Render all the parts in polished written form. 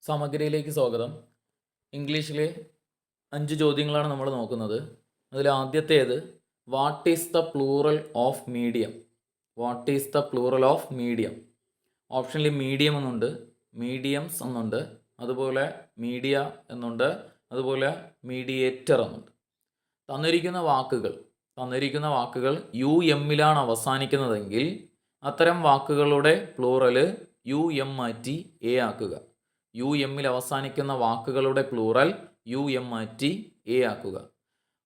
സമഗ്രയിലേക്ക് സ്വാഗതം. ഇംഗ്ലീഷിലെ 5 ചോദ്യങ്ങളാണ് നമ്മൾ നോക്കുന്നത്. അതിൽ ആദ്യത്തേത് what is the plural of medium? What is the plural of medium? ഓപ്ഷനിൽ മീഡിയം എന്നുണ്ട്, മീഡിയംസ് എന്നുണ്ട്, അതുപോലെ മീഡിയ എന്നുണ്ട്, അതുപോലെ മീഡിയേറ്റർ എന്നുണ്ട്. തന്നിരിക്കുന്ന വാക്കുകൾ യു എമ്മിലാണ് അവസാനിക്കുന്നതെങ്കിൽ അത്തരം വാക്കുകളുടെ പ്ലൂറൽ യു എം മാറ്റി എ ആക്കുക. യു എമ്മിൽ അവസാനിക്കുന്ന വാക്കുകളുടെ പ്ലൂറൽ യു എം മാറ്റി എ ആക്കുക.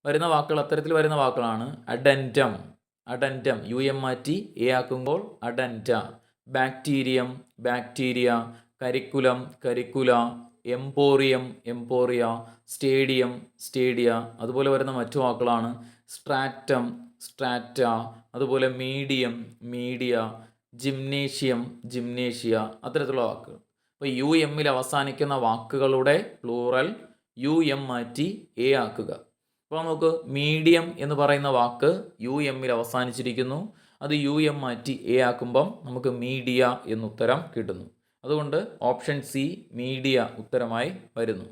വരുന്ന വാക്കുകൾ അത്തരത്തിൽ വരുന്ന വാക്കുകളാണ് അഡൻറ്റം യു എം മാറ്റി എ ആക്കുമ്പോൾ അഡൻറ്റ, ബാക്ടീരിയം ബാക്ടീരിയ, കരിക്കുല, എംപോറിയ, സ്റ്റേഡിയ. അതുപോലെ വരുന്ന മറ്റു വാക്കുകളാണ് സ്ട്രാറ്റ, അതുപോലെ മീഡിയ, ജിംനേഷ്യ, അത്തരത്തിലുള്ള വാക്കുകൾ. അപ്പോൾ യു എമ്മിൽ അവസാനിക്കുന്ന വാക്കുകളുടെ പ്ലൂറൽ യു എം മാറ്റി എ ആക്കുക. അപ്പോൾ നമുക്ക് മീഡിയം എന്ന് പറയുന്ന വാക്ക് യു എമ്മിൽ അവസാനിച്ചിരിക്കുന്നു. അത് യു എം മാറ്റി എ ആക്കുമ്പം നമുക്ക് മീഡിയ എന്നുത്തരം കിട്ടുന്നു. അതുകൊണ്ട് ഓപ്ഷൻ സി മീഡിയ ഉത്തരമായി വരുന്നു.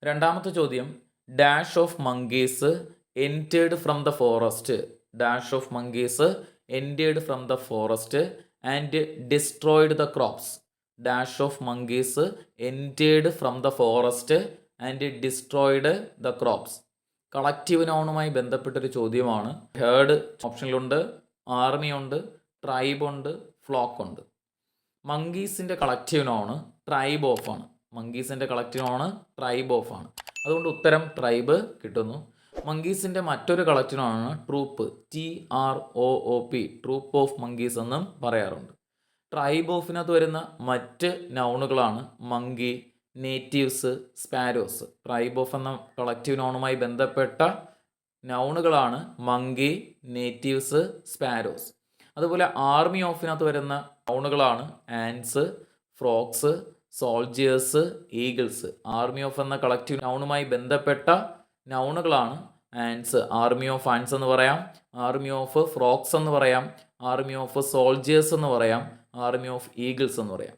രണ്ടാമത്തെ ചോദ്യം, dash of monkeys entered from the forest. Dash of monkeys entered from the forest and destroyed the crops. Dash of monkeys entered from the forest and destroyed the crops. Collective നൗണുമായി ബന്ധപ്പെട്ടൊരു ചോദ്യമാണ്. Herd ഓപ്ഷനിലുണ്ട്, army ഉണ്ട്, tribe ഉണ്ട്, flock ഉണ്ട്. മങ്കീസിൻ്റെ collective noun tribe of ആണ്. അതുകൊണ്ട് ഉത്തരം ട്രൈബ് കിട്ടുന്നു. മങ്കീസിൻ്റെ മറ്റൊരു കളക്റ്റീവ് നൗണാണ് troop, TROOP, troop of monkeys എന്നും പറയാറുണ്ട്. ട്രൈബ് ഓഫിനകത്ത് വരുന്ന മറ്റ് നൗണുകളാണ് monkey, natives, sparrows. Tribe of എന്ന കളക്റ്റീവ് നൗണുമായി ബന്ധപ്പെട്ട നൗണുകളാണ് മങ്കി, നേറ്റീവ്സ്, സ്പാരോസ്. അതുപോലെ ആർമി ഓഫിനകത്ത് വരുന്ന നൗണുകളാണ് ants, frogs, soldiers, eagles. Army of എന്ന കളക്റ്റീവ് നൗണുമായി ബന്ധപ്പെട്ട നൗണുകളാണ് ആൻസ്. ആർമി ഓഫ് ആൻസ് എന്ന് പറയാം, ആർമി ഓഫ് ഫ്രോക്സ് എന്ന് പറയാം, ആർമി ഓഫ് സോൾജിയേഴ്സ് എന്ന് പറയാം, ആർമി ഓഫ് ഈഗിൾസ് എന്ന് പറയാം.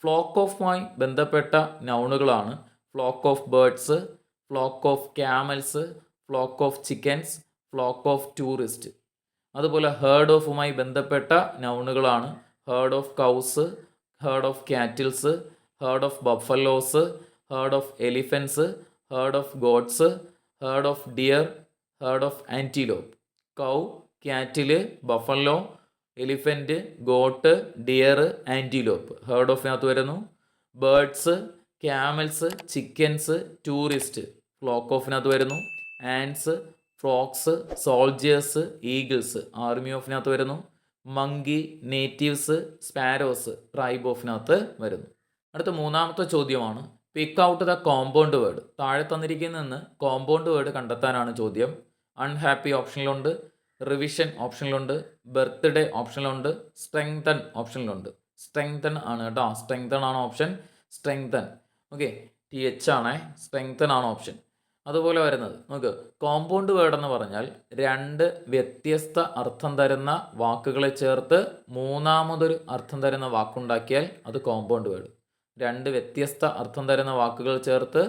ഫ്ലോക്ക് ഓഫുമായി ബന്ധപ്പെട്ട നൗണുകളാണ് flock of birds, flock of camels, flock of chickens, flock of tourist. അതുപോലെ ഹേർഡ് ഓഫുമായി ബന്ധപ്പെട്ട നൗണുകളാണ് herd of cows, herd of cattles, herd of buffaloes, herd of elephants, herd of goats, herd of deer, herd of antelope. Cow, cattle, buffalo, elephant, goat, deer, antelope herd ഓഫിനകത്ത് വരുന്നു. Birds, camels, chickens, tourist flock ഓഫിനകത്ത് വരുന്നു. Ants, frogs, soldiers, eagles army ഓഫിനകത്ത് വരുന്നു. Monkey, natives, sparrows tribe ഓഫിനകത്ത് വരുന്നു. അടുത്ത മൂന്നാമത്തെ ചോദ്യമാണ് pick out the compound word. താഴെ തന്നിരിക്കുന്ന കോമ്പൗണ്ട് വേർഡ് കണ്ടെത്താനാണ് ചോദ്യം. അൺഹാപ്പി ഓപ്ഷനിലുണ്ട്, റിവിഷൻ ഓപ്ഷനിലുണ്ട്, ബർത്ത്ഡേ ഓപ്ഷനിലുണ്ട്, സ്ട്രെങ്തൻ ഓപ്ഷനിലുണ്ട്. സ്ട്രെങ്തൻ ആണ് കേട്ടോ, സ്ട്രെങ്തൻ ആണ് ഓപ്ഷൻ. ഓക്കെ, TH ആണേ, സ്ട്രെങ്തൻ ആണ് ഓപ്ഷൻ. അതുപോലെ വരുന്നത് നമുക്ക് കോമ്പൗണ്ട് വേർഡ് എന്ന് പറഞ്ഞാൽ രണ്ട് വ്യത്യസ്ത അർത്ഥം തരുന്ന വാക്കുകളെ ചേർത്ത് മൂന്നാമതൊരു അർത്ഥം തരുന്ന വാക്കുണ്ടാക്കിയാൽ അത് കോമ്പൗണ്ട് വേർഡ്. രണ്ട് വ്യത്യസ്ത അർത്ഥം തരുന്ന വാക്കുകൾ ചേർത്ത്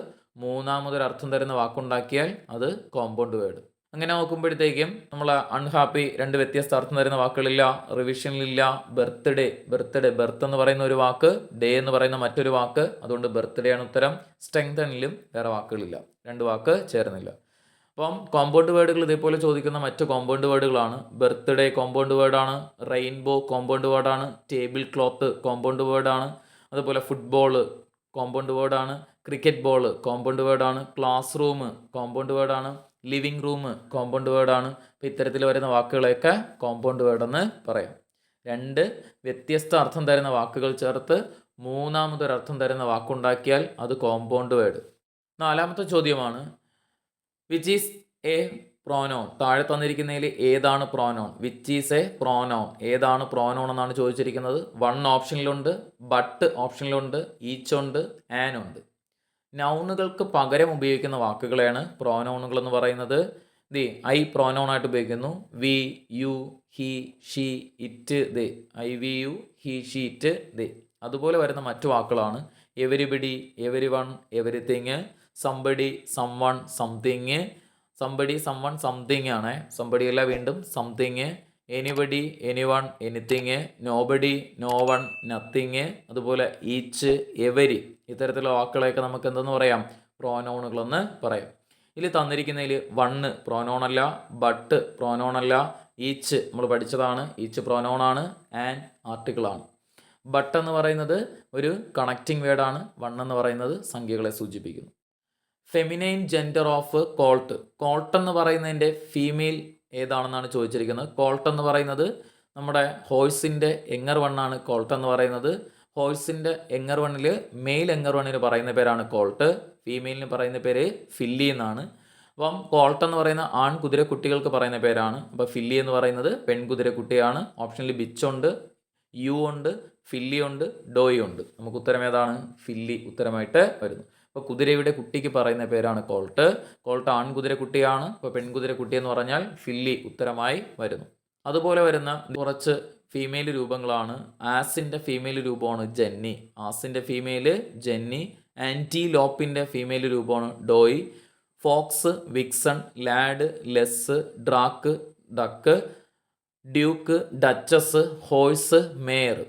മൂന്നാമതൊരു അർത്ഥം തരുന്ന വാക്കുണ്ടാക്കിയാൽ അത് കോമ്പൗണ്ട് വേർഡ്. അങ്ങനെ നോക്കുമ്പോഴത്തേക്കും നമ്മൾ അൺഹാപ്പി രണ്ട് വ്യത്യസ്ത അർത്ഥം തരുന്ന വാക്കുകളില്ല, റിവിഷനിലില്ല, ബർത്ത് എന്ന് പറയുന്ന ഒരു വാക്ക്, ഡേ എന്ന് പറയുന്ന മറ്റൊരു വാക്ക്, അതുകൊണ്ട് ബർത്ത്ഡേ ആണ് ഉത്തരം. സ്ട്രെങ്തനിലും വേറെ വാക്കുകളില്ല, രണ്ട് വാക്ക് ചേർന്നില്ല. അപ്പം കോമ്പൗണ്ട് വേർഡുകൾ ഇതേപോലെ ചോദിക്കുന്ന മറ്റ് കോമ്പൗണ്ട് വേർഡുകളാണ് ബർത്ത്ഡേ കോമ്പൗണ്ട് വേർഡാണ്, റെയിൻബോ കോമ്പൗണ്ട് വേർഡാണ്, ടേബിൾ ക്ലോത്ത് കോമ്പൗണ്ട് വേർഡാണ്, അതുപോലെ ഫുട്ബോൾ കോമ്പൗണ്ട് വേർഡാണ്, ക്രിക്കറ്റ് ബോൾ കോമ്പൗണ്ട് വേർഡാണ്, ക്ലാസ് റൂം കോമ്പൗണ്ട് വേർഡാണ്, ലിവിങ് റൂം കോമ്പൗണ്ട് വേർഡാണ്. അപ്പോൾ ഇത്തരത്തിൽ വരുന്ന വാക്കുകളെയൊക്കെ കോമ്പൗണ്ട് വേർഡെന്ന് പറയാം. രണ്ട് വ്യത്യസ്ത അർത്ഥം തരുന്ന വാക്കുകൾ ചേർത്ത് മൂന്നാമതൊരർത്ഥം തരുന്ന വാക്കുണ്ടാക്കിയാൽ അത് കോമ്പൗണ്ട് വേർഡ്. നാലാമത്തെ ചോദ്യമാണ് വിച്ച് ഈസ് എ പ്രോനോൺ. താഴെ തന്നിരിക്കുന്നതിൽ ഏതാണ് pronoun? Which is A pronoun, ഏതാണ് പ്രോനോൺ എന്നാണ് ചോദിച്ചിരിക്കുന്നത്. വൺ ഓപ്ഷനിലുണ്ട്, ബട്ട് ഓപ്ഷനിലുണ്ട്, ഈച്ച് ഉണ്ട്, ആൻ ഉണ്ട്. നൗണുകൾക്ക് പകരം ഉപയോഗിക്കുന്ന വാക്കുകളെയാണ് പ്രോനൗണുകൾ എന്ന് പറയുന്നത്. ഐ പ്രോനൗൺ ആയിട്ട് ഉപയോഗിക്കുന്നു. We, you, he, she, it, they. I, we, you, he, she, it, they. അതുപോലെ വരുന്ന മറ്റു വാക്കുകളാണ് everybody, every one, everything, somebody, someone, something. Somebody, someone, something ആണ്. സംബഡി അല്ല, വീണ്ടും something. Anybody, anyone, anything. Nobody, no one, nothing. അതുപോലെ each, every, ഇത്തരത്തിലുള്ള വാക്കുകളെയൊക്കെ നമുക്ക് എന്തെന്ന് പറയാം? പ്രോനൗണുകളെന്ന് പറയാം. ഇതിൽ തന്നിരിക്കുന്നതിൽ വണ്ണ് പ്രോനോണല്ല, ബട്ട് പ്രോനോണല്ല, ഈച്ച് നമ്മൾ പഠിച്ചതാണ്, ഈച്ച് പ്രോനോണാണ്, ആൻഡ് ആർട്ടിക്കിളാണ്. ബട്ട് എന്ന് പറയുന്നത് ഒരു കണക്റ്റിംഗ് വേർഡാണ്, വൺ എന്ന് പറയുന്നത് സംഖ്യകളെ സൂചിപ്പിക്കുന്നു. Feminine gender of Colt. Colt എന്ന് പറയുന്നതിൻ്റെ ഫീമെയിൽ ഏതാണെന്നാണ് ചോദിച്ചിരിക്കുന്നത്. കോൾട്ട് എന്ന് പറയുന്നത് നമ്മുടെ ഹോഴ്സിൻ്റെ എങ്ങർ വണ്ണാണ് കോൾട്ട് എന്ന് പറയുന്നത്. ഹോഴ്സിൻ്റെ എങ്ങർ വണ്ണിൽ മെയിൽ എങ്ങർ വണ്ണിന് പറയുന്ന പേരാണ് കോൾട്ട്, ഫീമെയിലിന് പറയുന്ന പേര് ഫില്ലി എന്നാണ്. അപ്പം കോൾട്ട് എന്ന് പറയുന്ന ആൺ കുതിരക്കുട്ടികൾക്ക് പറയുന്ന പേരാണ്. അപ്പോൾ ഫില്ലി എന്ന് പറയുന്നത് പെൺകുതിരക്കുട്ടിയാണ്. ഓപ്ഷനിൽ ബിച്ചുണ്ട്, യു ഉണ്ട്, ഫില്ലി ഉണ്ട്, ഡോയി ഉണ്ട്. നമുക്ക് ഉത്തരം ഏതാണ്? ഫില്ലി ഉത്തരമായിട്ട് വരുന്നു. അപ്പോൾ കുതിരയുടെ കുട്ടിക്ക് പറയുന്ന പേരാണ് കോൾട്ട്. കോൾട്ട് ആൺകുതിരക്കുട്ടിയാണ്. അപ്പോൾ പെൺകുതിരക്കുട്ടി എന്ന് പറഞ്ഞാൽ ഫില്ലി ഉത്തരമായി വരുന്നു. അതുപോലെ വരുന്ന കുറച്ച് ഫീമെയിൽ രൂപങ്ങളാണ്. ആസിൻ്റെ ഫീമെയിൽ രൂപമാണ് ജെന്നി. ആസിൻ്റെ ഫീമെയിൽ ജെന്നി. ആൻറ്റിലോപ്പിൻ്റെ ഫീമെയിൽ രൂപമാണ് doe. Fox, vixen, lad, lass, drake, duck, duke, duchess, horse, mayor.